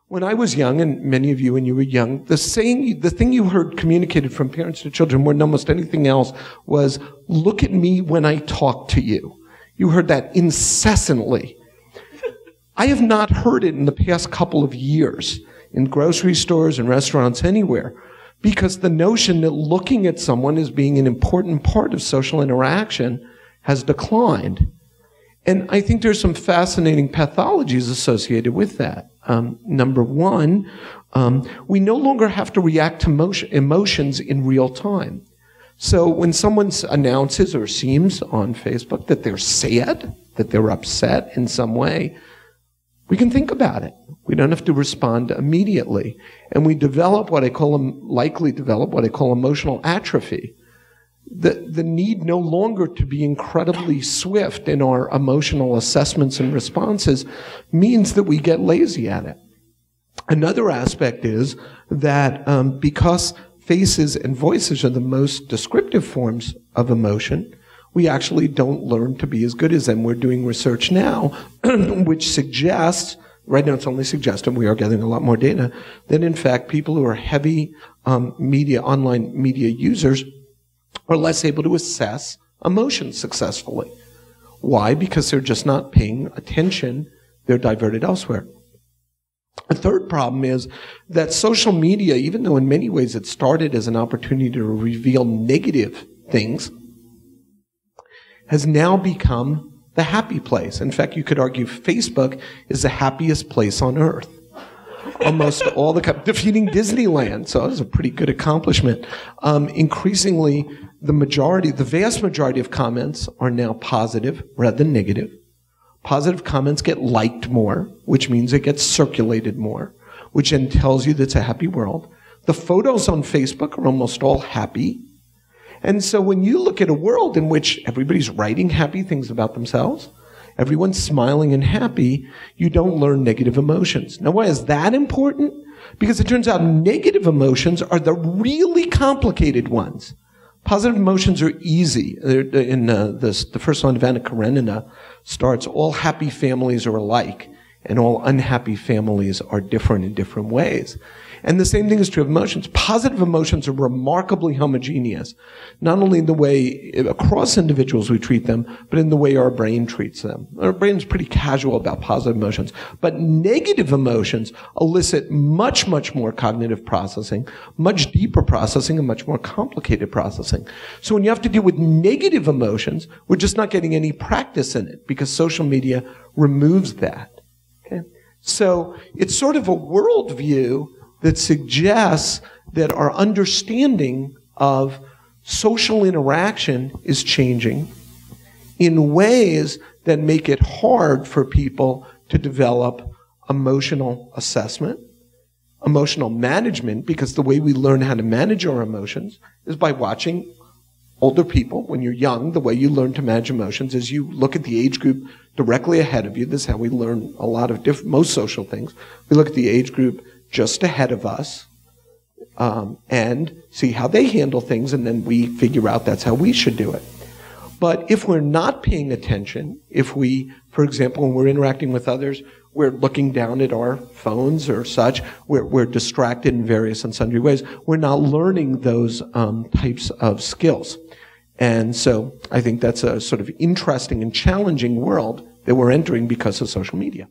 When I was young, and many of you when you were young, the thing you heard communicated from parents to children more than almost anything else was, look at me when I talk to you. You heard that incessantly. I have not heard it in the past couple of years in grocery stores and restaurants anywhere, because the notion that looking at someone as being an important part of social interaction has declined. And I think there's some fascinating pathologies associated with that. Number one, we no longer have to react to emotions in real time. So when someone announces or seems on Facebook that they're sad, that they're upset in some way, we can think about it. We don't have to respond immediately. And we develop likely develop what I call emotional atrophy. The need no longer to be incredibly swift in our emotional assessments and responses means that we get lazy at it. Another aspect is that because faces and voices are the most descriptive forms of emotion, we actually don't learn to be as good as them. We're doing research now which suggests, right now it's only suggested, we are gathering a lot more data, that in fact people who are heavy online media users are less able to assess emotions successfully. Why? Because they're just not paying attention. They're diverted elsewhere. A third problem is that social media, even though in many ways it started as an opportunity to reveal negative things, has now become the happy place. In fact, you could argue Facebook is the happiest place on earth. Almost all defeating Disneyland, so that was a pretty good accomplishment. Increasingly, the vast majority of comments are now positive rather than negative. Positive comments get liked more, which means it gets circulated more, which then tells you that it's a happy world. The photos on Facebook are almost all happy. And so when you look at a world in which everybody's writing happy things about themselves, everyone's smiling and happy, you don't learn negative emotions. Now, why is that important? Because it turns out negative emotions are the really complicated ones. Positive emotions are easy. In the first line of Anna Karenina starts, all happy families are alike, and all unhappy families are different in different ways. And the same thing is true of emotions. Positive emotions are remarkably homogeneous, not only in the way across individuals we treat them, but in the way our brain treats them. Our brain's pretty casual about positive emotions. But negative emotions elicit much, much more cognitive processing, much deeper processing, and much more complicated processing. So when you have to deal with negative emotions, we're just not getting any practice in it because social media removes that. Okay? So it's sort of a worldview that suggests that our understanding of social interaction is changing in ways that make it hard for people to develop emotional assessment, emotional management, because the way we learn how to manage our emotions is by watching older people. When you're young, the way you learn to manage emotions is you look at the age group directly ahead of you. This is how we learn a lot of most social things. We look at the age group just ahead of us, and see how they handle things, and then we figure out that's how we should do it. But if we're not paying attention, if we, for example, when we're interacting with others, we're looking down at our phones or such, we're distracted in various and sundry ways, we're not learning those types of skills. And so I think that's a sort of interesting and challenging world that we're entering because of social media.